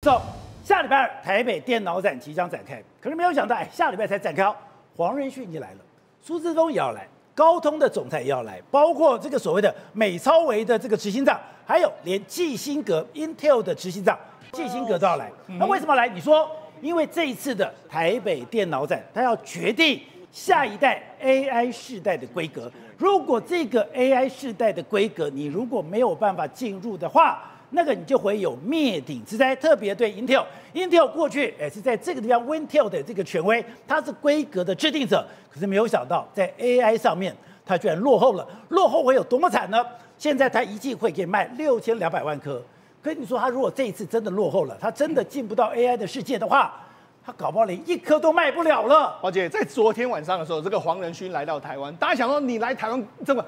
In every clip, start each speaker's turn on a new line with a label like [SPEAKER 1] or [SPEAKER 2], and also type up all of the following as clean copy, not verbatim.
[SPEAKER 1] 走，下礼拜二台北电脑展即将展开，可是没有想到，下礼拜才展开，黄仁勋已经来了，苏姿丰也要来，高通的总裁也要来，包括这个所谓的美超微的这个执行长，还有连季辛格 Intel 的执行长季辛格都要来。那为什么来？你说，因为这一次的台北电脑展，他要决定下一代 AI 世代的规格。如果这个 AI 世代的规格你如果没有办法进入的话，那个你就会有灭顶之灾。特别对 Intel 过去是在这个地方 Intel 的这个权威，它是规格的制定者，可是没有想到在 AI 上面它居然落后了。落后会有多么惨呢？现在它一季会可以卖6200万颗，可是你说它如果这一次真的落后了，它真的进不到 AI 的世界的话，他搞不好连1颗都卖不了了。
[SPEAKER 2] 宝姐，在昨天晚上的时候，这个黄仁勋来到台湾，大家想说你来台湾这么，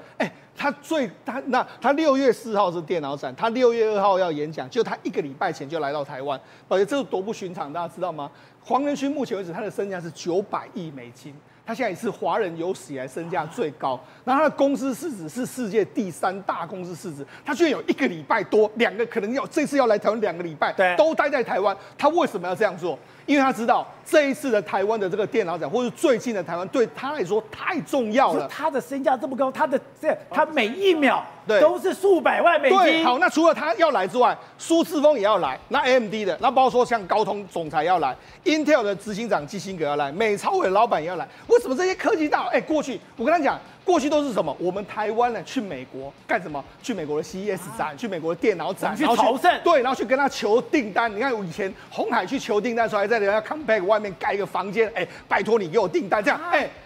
[SPEAKER 2] 他6月4号是电脑展，他6月2号要演讲，就他1个礼拜前就来到台湾，宝姐，这是多不寻常，大家知道吗？黄仁勋目前为止他的身价是900亿美金。他现在也是华人有史以来身价最高，然后他的公司市值是世界第3大公司市值，他居然有1个礼拜多，2个可能这次要来台湾2个礼拜，都待在台湾。他为什么要这样做？因为他知道这一次的台湾的这个电脑展，或是最近的台湾，对他来说太重要了。
[SPEAKER 1] 他的身价这么高，他每1秒都是数百万美金。
[SPEAKER 2] 对，好，那除了他要来之外，苏姿丰也要来，那 AMD 的，那包括说像高通总裁要来 ，Intel 的执行长季辛格要来，美超微的老板也要来。为什么这些科技大佬？过去我跟他讲。过去都是什么？我们台湾呢去美国干什么？去美国的 CES 展，去美国的电脑展，
[SPEAKER 1] 去朝圣。
[SPEAKER 2] 对，然后去跟他求订单。你看我以前鸿海去求订单的时候，还在人家 Compaq 外面盖一个房间，拜托你给我订单，这样，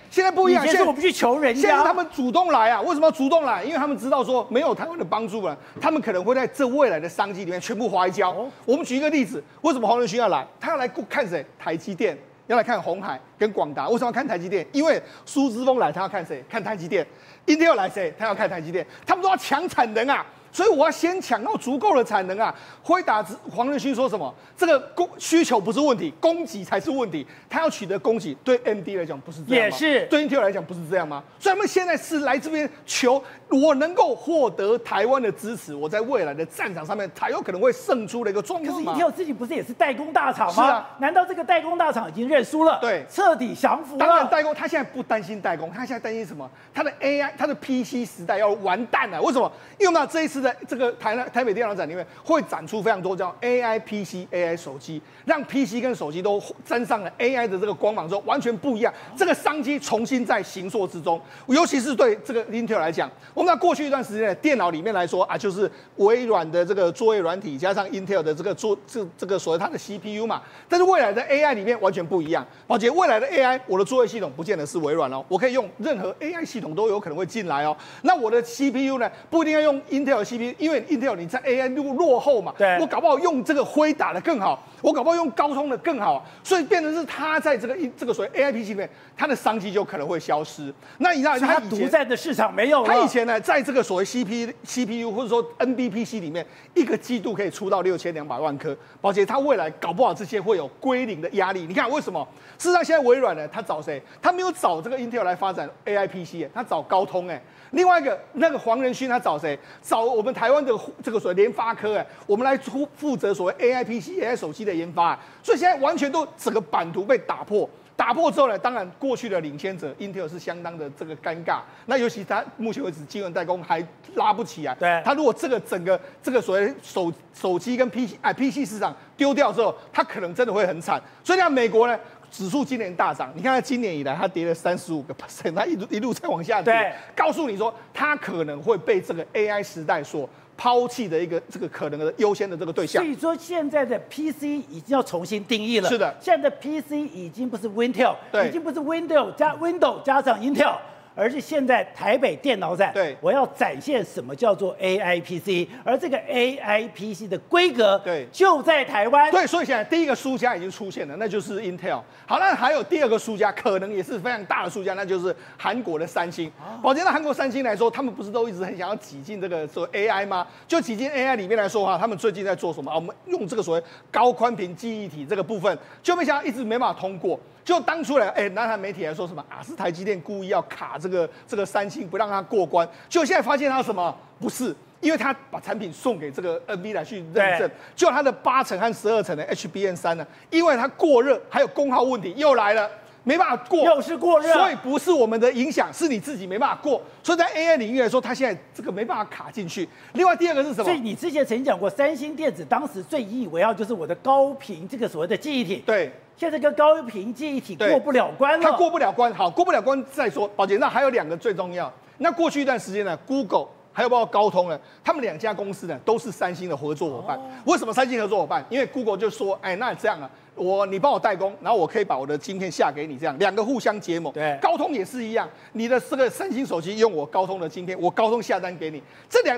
[SPEAKER 2] 现在不一样，
[SPEAKER 1] 现在我们去求人家，
[SPEAKER 2] 现在他们主动来啊！为什么要主动来？因为他们知道说没有台湾的帮助了，他们可能会在这未来的商机里面全部滑一跤。我们举一个例子，为什么黄仁勋要来？他要来看谁？台积电。要来看鸿海跟广达，为什么要看台积电？因为苏姿丰来，他要看谁？看台积电。Intel 来谁？他要看台积电。他们都要抢产能啊，所以我要先抢到足够的产能啊。辉达黄仁勋说什么？这个需求不是问题，供给才是问题。他要取得供给，对 AMD 来讲不是这样吗？
[SPEAKER 1] 也是。
[SPEAKER 2] 对 Intel 来讲不是这样吗？所以他们现在是来这边求，我能够获得台湾的支持，我在未来的战场上面才有可能会胜出的一个状况。
[SPEAKER 1] 可是 Intel 自己不是也是代工大厂吗？
[SPEAKER 2] 是啊。
[SPEAKER 1] 难道这个代工大厂已经认输了？
[SPEAKER 2] 对，
[SPEAKER 1] 彻底降服了。
[SPEAKER 2] 当然代工，他现在不担心代工，他现在担心什么？他的 AI， 他的 PC 时代要完蛋了。为什么？因为呢这一次的这个台北电脑展里面会展出非常多叫 AI PC、AI 手机，让 PC 跟手机都沾上了 AI 的这个光芒之后，完全不一样。这个商机重新在形塑之中，尤其是对这个 Intel 来讲，我们在过去一段时间的电脑里面来说啊，就是微软的这个作业软体加上 Intel 的这个所谓它的 CPU 嘛。但是未来的 AI 里面完全不一样。宝姐，未来的 AI， 我的作业系统不见得是微软哦，我可以用任何 AI 系统都有可能会进来哦。那我的 CPU 呢，不一定要用 Intel 的 CPU， 因为 Intel 你在 AI 落后嘛，我搞不好用这个辉达的更好，我搞不好用高通的更好，所以变成是它在这个所谓 AI PC 里面，它的商机就可能会消失。那你知道
[SPEAKER 1] 它独占的市场没有了。
[SPEAKER 2] 它以前呢，在这个所谓 CPU 或者说 NBPC 里面，一个季度可以出到6200万颗。宝姐，它未来搞不好这些会有归零的压力。你看为什么？事实上，现在微软呢，它找谁？它没有找这个 Intel 来发展 AI PC， 它找高通另外一个那个黄仁勋他找谁？找我们台湾的这个所谓联发科我们来负责所谓 AI PC、AI 手机的研发所以现在完全都整个版图被打破。打破之后呢，当然过去的领先者 Intel 是相当的这个尴尬。那尤其他目前为止晶圆代工还拉不起来。
[SPEAKER 1] 对，
[SPEAKER 2] 他如果整个所谓手机跟 PC 市场丢掉之后，他可能真的会很惨。所以像美国呢，指数今年大涨，你看它今年以来它跌了35%，它一路在往下跌。告诉你说，它可能会被这个 AI 时代所抛弃的一个这个可能的优先的这个对象。
[SPEAKER 1] 所以说现在的 PC 已经要重新定义了。
[SPEAKER 2] 是的，
[SPEAKER 1] 现在的 PC 已经不是 Intel， 已经不是 Windows 加上 Intel。而是现在台北电脑展，我要展现什么叫做 AI PC， 而这个 AI PC 的规格，就在台湾。
[SPEAKER 2] 对，所以现在第一个输家已经出现了，那就是 Intel。好，那还有第二个输家，可能也是非常大的输家，那就是韩国的三星。宝洁，那韩国三星来说，他们不是都一直很想要挤进这个所谓 AI 吗？就挤进 AI 里面来说的话，他们最近在做什么？我们用这个所谓高宽频记忆体这个部分，就没想到一直没办法通过。就当初来，南韩媒体来说什么啊？是台积电故意要卡这个三星，不让它过关。就现在发现它什么？不是，因为他把产品送给这个 NV 来去认证，就它的8层和12层的 HBM3呢，因为它过热，还有功耗问题又来了。没办法过，
[SPEAKER 1] 又是过热，
[SPEAKER 2] 所以不是我们的影响，是你自己没办法过。所以在 AI 领域来说，它现在这个没办法卡进去。另外第二个是什么？
[SPEAKER 1] 所以你之前曾经讲过，三星电子当时最引以为傲就是我的高频这个所谓的记忆体，
[SPEAKER 2] 对，
[SPEAKER 1] 现在跟高频记忆体过不了关了。
[SPEAKER 2] 它过不了关，好，过不了关再说。宝杰，那还有2个最重要。那过去一段时间呢 ，Google 还有包括高通呢，他们2家公司呢都是三星的合作伙伴。为什么三星合作伙伴？因为 Google 就说，哎，那这样啊。你帮我代工，然后我可以把我的晶片下给你，这样2个互相结盟。
[SPEAKER 1] 对，
[SPEAKER 2] 高通也是一样，你的这个三星手机用我高通的晶片，我高通下单给你，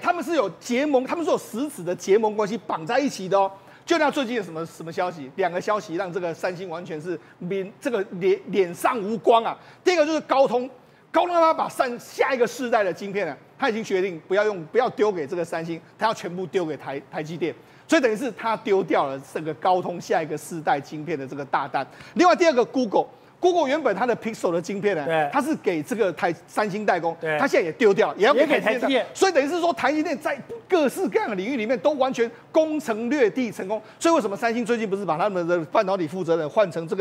[SPEAKER 2] 他们是有结盟，他们是有实质的结盟关系绑在一起的哦。就那最近有什么消息？2个消息让这个三星完全是脸上无光啊。第一个就是高通他把下一个世代的晶片呢，他已经决定不要丢给这个三星，他要全部丢给台积电。所以等于是他丢掉了这个高通下一个世代晶片的这个大单。另外第2个 Google 原本它的 Pixel 的晶片呢，它是给这个三星代工，它现在也丢掉，也要给台积电。所以等于是说台积电在各式各样的领域里面都完全攻城略地成功。所以为什么三星最近不是把他们的半导体负责人换成这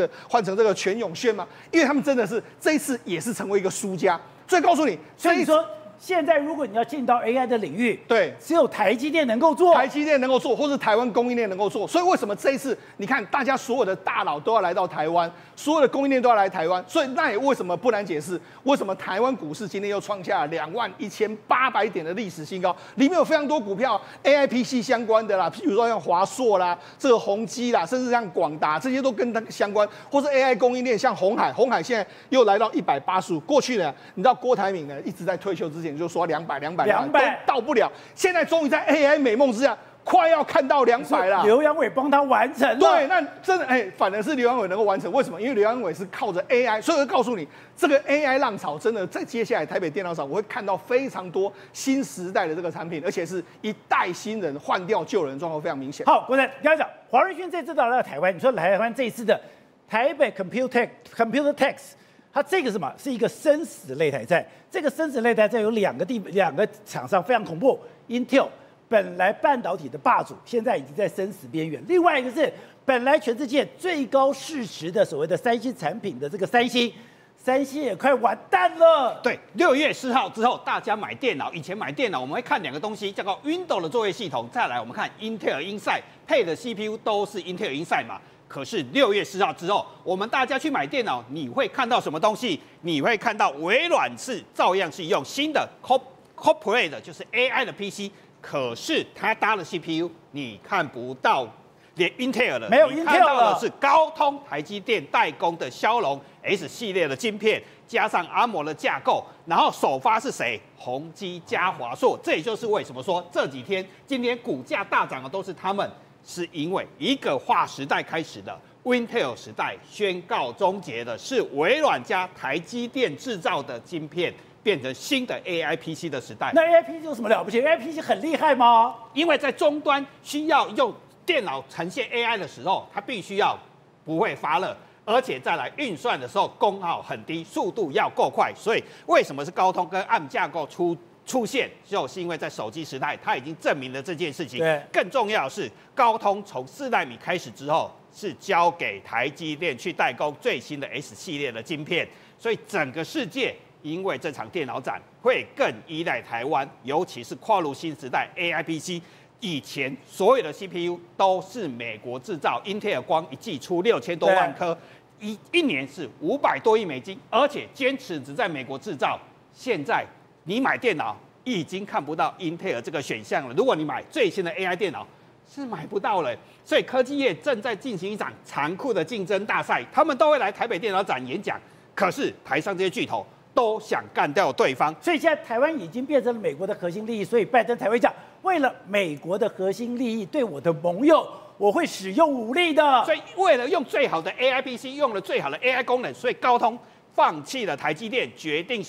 [SPEAKER 2] 个全永轩吗？因为他们真的是这一次也是成为一个输家。所以告诉你，
[SPEAKER 1] 所以说。现在如果你要进到 AI 的领域，
[SPEAKER 2] 对，
[SPEAKER 1] 只有台积电能够做，
[SPEAKER 2] 或是台湾供应链能够做。所以为什么这一次你看大家所有的大佬都要来到台湾，所有的供应链都要来台湾，所以那也为什么不难解释，为什么台湾股市今天又创下21800点的历史新高？里面有非常多股票 AIPC 相关的啦，譬如说像华硕啦、这个宏基啦，甚至像广达这些都跟它相关，或是 AI 供应链像鸿海现在又来到185。过去呢，你知道郭台铭呢一直在退休之前就说200都到不了，现在终于在 AI 美梦之下，快要看到200了。
[SPEAKER 1] 刘扬伟帮他完成了。
[SPEAKER 2] 对，那真的反而是刘扬伟能够完成，为什么？因为刘扬伟是靠着 AI， 所以我告诉你，这个 AI 浪潮真的在接下来台北电脑厂，我会看到非常多新时代的这个产品，而且是一代新人换掉旧人的状况非常明显。
[SPEAKER 1] 好，国人刚才讲黄仁勋这次到台湾，你说台湾这一次的台北 Computex。它这个是什么？是一个生死擂台战。这个生死擂台战有2个厂商非常恐怖。Intel 本来半导体的霸主，现在已经在生死边缘。另外一个是本来全世界最高市值的所谓的三星产品的这个三星也快完蛋了。
[SPEAKER 3] 对，6月4号之后，大家买电脑，以前买电脑我们会看2个东西，叫做 Windows 的作业系统，再来我们看 Intel Inside 配的 CPU 都是 Intel Inside 嘛。可是6月4号之后，我们大家去买电脑，你会看到什么东西？你会看到微软是照样是用新的 Corporate 就是 AI 的 PC， 可是它搭了 CPU， 你看不到连 Intel 的，
[SPEAKER 1] 没有 Intel 了，
[SPEAKER 3] 你看到的是高通、台积电代工的骁龙 S 系列的晶片，加上 ARM 的架构，然后首发是谁？宏基加华硕。这也就是为什么说这几天今天股价大涨的都是他们。是因为一个划时代开始的 Intel 时代宣告终结的，是微软加台积电制造的晶片变成新的 AI PC 的时代。
[SPEAKER 1] 那 AI PC 有什么了不起 ？AI PC 很厉害吗？
[SPEAKER 3] 因为在终端需要用电脑呈现 AI 的时候，它必须要不会发热，而且再来运算的时候功耗很低，速度要够快。所以为什么是高通跟 ARM 架构出现，就是因为在手机时代，它已经证明了这件事情。
[SPEAKER 1] 对，
[SPEAKER 3] 更重要的是，高通从4奈米开始之后，是交给台积电去代工最新的 S 系列的晶片，所以整个世界因为这场电脑展会更依赖台湾，尤其是跨入新时代 AI PC。以前所有的 CPU 都是美国制造 ，Intel 光一季出6000多万颗，一年是500多亿美金，而且坚持只在美国制造。现在你买电脑已经看不到 Intel 这个选项了。如果你买最新的 AI 电脑，是买不到了。所以科技业正在进行一场残酷的竞争大赛，他们都会来台北电脑展演讲，可是台上这些巨头都想干掉对方。
[SPEAKER 1] 所以现在台湾已经变成了美国的核心利益，所以拜登才会讲，为了美国的核心利益，对我的盟友，我会使用武力的。
[SPEAKER 3] 所以为了用最好的 AI PC， 用了最好的 AI 功能，所以高通放弃了台积电，决定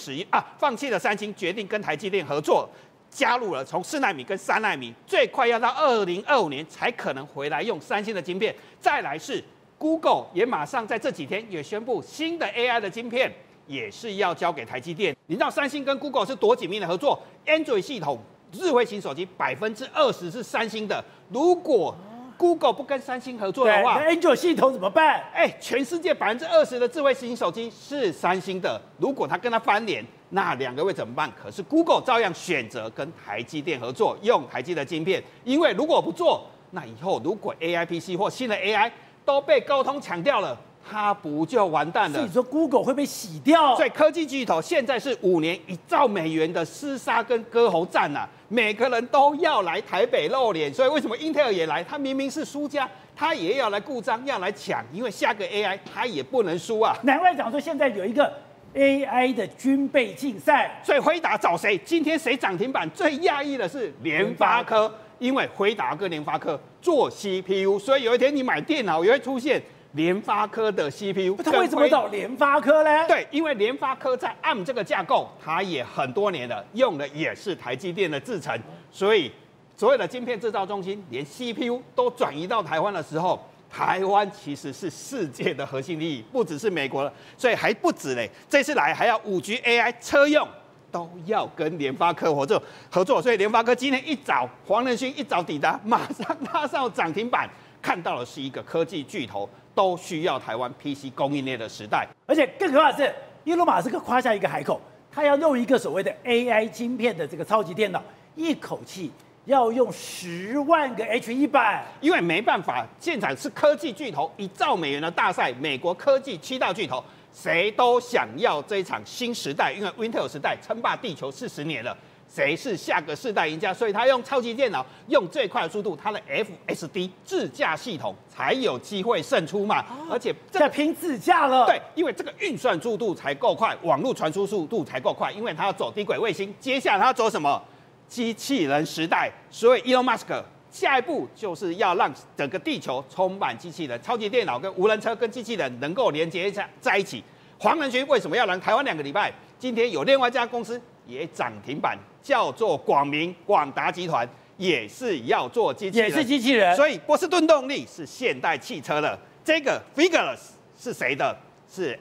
[SPEAKER 3] 放弃了三星，决定跟台积电合作，加入了从4奈米跟3奈米，最快要到2025年才可能回来用三星的晶片。再来是 Google 也马上在这几天也宣布新的 AI 的晶片也是要交给台积电。你知道三星跟 Google 是多紧密的合作 ，Android 系统智慧型手机20%是三星的。如果 Google 不跟三星合作的话，
[SPEAKER 1] 那 Android 系统怎么办？
[SPEAKER 3] 全世界20%的智慧型手机是三星的，如果他跟他翻脸，那2个会怎么办？可是 Google 照样选择跟台积电合作，用台积的晶片，因为如果不做，那以后如果 AI PC 或新的 AI 都被高通抢掉了，它不就完蛋了？
[SPEAKER 1] 所以说 Google 会被洗掉。
[SPEAKER 3] 所以科技巨头现在是5年1兆美元的厮杀跟割喉战啊，每个人都要来台北露脸。所以为什么 Intel 也来？他明明是输家，他也要来顾章，要来抢，因为下个 AI 他也不能输啊。
[SPEAKER 1] 难怪讲说现在有一个 AI 的军备竞赛。
[SPEAKER 3] 所以辉达找谁？今天谁涨停板？最讶异的是联发科，因为辉达跟联发科做 CPU， 所以有一天你买电脑也会出现联发科的 CPU。
[SPEAKER 1] 他为什么找联发科呢？
[SPEAKER 3] 对，因为联发科在 ARM 这个架构，它也很多年了，用的也是台积电的制程，所以所有的晶片制造中心，连 CPU 都转移到台湾的时候，台湾其实是世界的核心利益，不只是美国了，所以还不止嘞。这次来还要5G AI 车用。都要跟联发科合作，所以联发科今天一早，黄仁勋一早抵达，马上拉上涨停板，看到的是一个科技巨头都需要台湾 PC 供应链的时代。
[SPEAKER 1] 而且更可怕的是，伊隆马斯克夸下一个海口，他要用一个所谓的 AI 晶片的这个超级电脑，一口气要用10万个 H100，
[SPEAKER 3] 因为没办法，现场是科技巨头1兆美元的大赛，美国科技7大巨头。谁都想要这一场新时代，因为 Intel 时代称霸地球40年了，谁是下个世代赢家？所以他用超级电脑，用最快的速度，他的 FSD 自驾系统才有机会胜出嘛。而且
[SPEAKER 1] 在拼自驾了。
[SPEAKER 3] 对，因为这个运算速度才够快，网络传输速度才够快，因为他要走低轨卫星，接下来他要走什么？机器人时代。所以 Elon Musk。下一步就是要让整个地球充满机器人，超级电脑跟无人车跟机器人能够连接在一起。黄仁勋为什么要来台湾2个礼拜？今天有另外一家公司也涨停板，叫做广达集团，也是要做机器人，
[SPEAKER 1] 也是机器人。
[SPEAKER 3] 所以波士顿动力是现代汽车的，这个 Figures 是谁的？是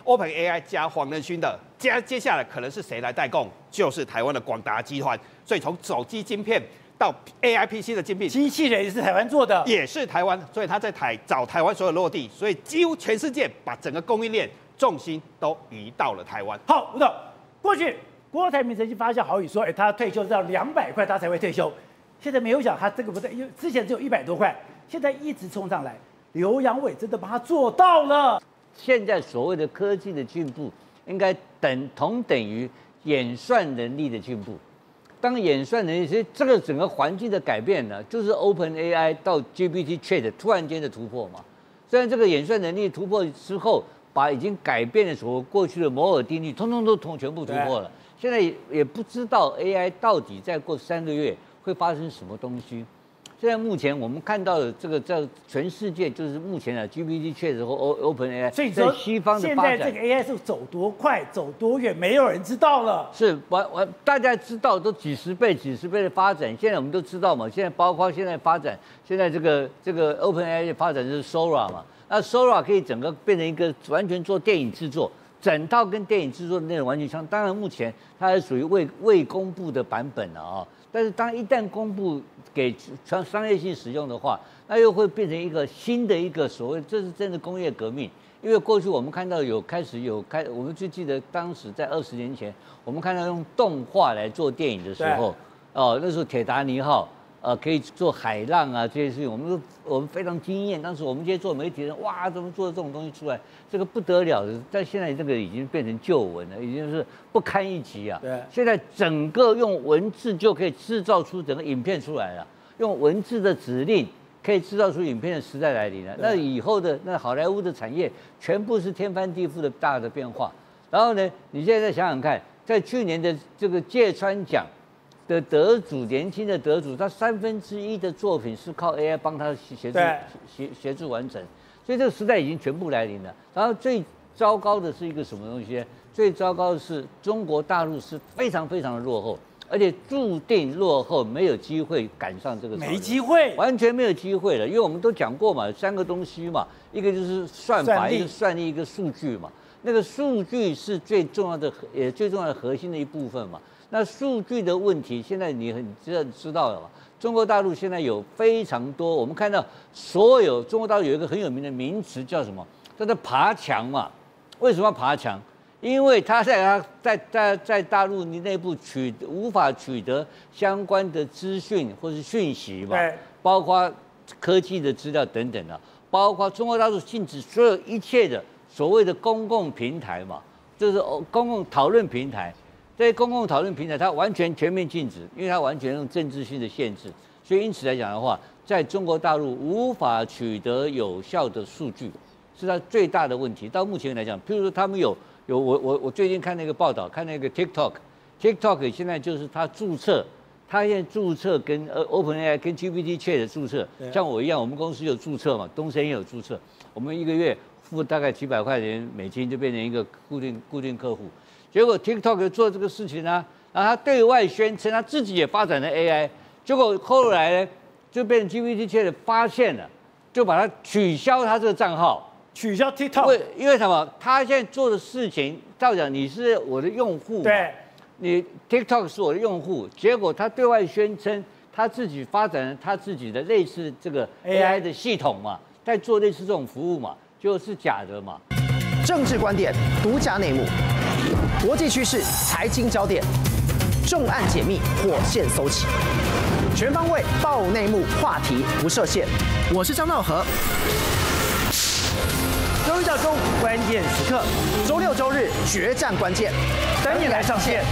[SPEAKER 3] OpenAI 加黄仁勋的。接下来可能是谁来代工？就是台湾的广达集团。所以从手机晶片到 AI PC 的晶片，
[SPEAKER 1] 机器人也是台湾做的，
[SPEAKER 3] 也是台湾，所以他在找台湾所有落地，所以几乎全世界把整个供应链重心都移到了台湾。
[SPEAKER 1] 好，吴董，过去郭台铭曾经发下豪语说，他退休是要200块他才会退休，现在没有想他这个不对，因为之前只有100多块，现在一直冲上来，刘扬伟真的帮他做到了。
[SPEAKER 4] 现在所谓的科技的进步，应该等于演算能力的进步。当演算能力，其实这个整个环境的改变呢，就是 OpenAI 到 GPT-Chat 突然间的突破嘛。虽然这个演算能力突破之后，把已经改变的所过去的摩尔定律，通通都全部突破了。现在也不知道 AI 到底再过3个月会发生什么东西。现在目前我们看到的这个在全世界就是目前的 GPT-Chat 或 OpenAI，
[SPEAKER 1] 所以说
[SPEAKER 4] 在西方的发展，
[SPEAKER 1] 现在这个 AI 是走多快、走多远，没有人知道了。
[SPEAKER 4] 是大家知道都几十倍的发展。现在我们都知道嘛，现在包括现在发展，现在这个 OpenAI 的发展是 Sora 嘛，那 Sora 可以整个变成一个完全做电影制作，整套跟电影制作的内容完全相。当然目前它是属于未公布的版本了啊。但是当一旦公布给商业性使用的话，那又会变成一个新的一个所谓，这是真的工业革命。因为过去我们看到我们就记得当时在20年前，我们看到用动画来做电影的时候，那时候铁达尼号，可以做海浪啊这些事情，我们非常惊艳。当时我们这些做媒体人，哇，怎么做这种东西出来？这个不得了的，但现在这个已经变成旧闻了，已经是不堪一击啊。
[SPEAKER 1] 对，
[SPEAKER 4] 现在整个用文字就可以制造出整个影片出来了，用文字的指令可以制造出影片的时代来临了。那以后的那好莱坞的产业全部是天翻地覆的大的变化。然后呢，你现在想想看，在去年的这个芥川奖的年轻的得主，他1/3的作品是靠 AI 帮他协助完成，所以这个时代已经全部来临了。然后最糟糕的是一个什么东西？最糟糕的是中国大陆是非常非常的落后，而且注定落后，没有机会赶上这个潮流，
[SPEAKER 1] 没机会，
[SPEAKER 4] 完全没有机会了。因为我们都讲过嘛，3个东西嘛，一个就是算法，一个算力，一个数据嘛。那个数据是最重要的核心的一部分嘛。那数据的问题，现在你很知道了吧？中国大陆现在有非常多，我们看到所有中国大陆有一个很有名的名词叫什么？叫做爬墙嘛。为什么要爬墙？因为他在大陆内部无法取得相关的资讯或是讯息嘛，包括科技的资料等等的，包括中国大陆禁止所有一切的所谓的公共平台嘛，就是公共讨论平台。这些公共讨论平台，它完全全面禁止，因为它完全用政治性的限制，所以因此来讲的话，在中国大陆无法取得有效的数据，是它最大的问题。到目前来讲，譬如说他们我最近看那个报道，看那个 TikTok 现在就是他注册，他现在注册跟OpenAI 跟 GPT-4 的注册，像我一样，我们公司有注册嘛，东森也有注册，我们一个月付大概几百块钱美金就变成一个固定客户。结果 TikTok 做这个事情呢，然后他对外宣称他自己也发展了 AI， 结果后来呢就被 GPT-4 发现了，就把它取消他这个账号，
[SPEAKER 1] 取消 TikTok，
[SPEAKER 4] 因为什么？他现在做的事情，照讲你是我的用户，
[SPEAKER 1] 对，
[SPEAKER 4] 你 TikTok 是我的用户，结果他对外宣称他自己发展了他自己的类似这个 AI 的系统嘛，在做类似这种服务嘛，就是假的嘛。
[SPEAKER 5] 政治观点，独家内幕。国际趋势、财经焦点，重案解密，火线搜起，全方位爆内幕，话题不设限。我是张道和。
[SPEAKER 1] 周一到周五关键时刻，
[SPEAKER 5] 周六周日决战关键，
[SPEAKER 1] 等你来上线。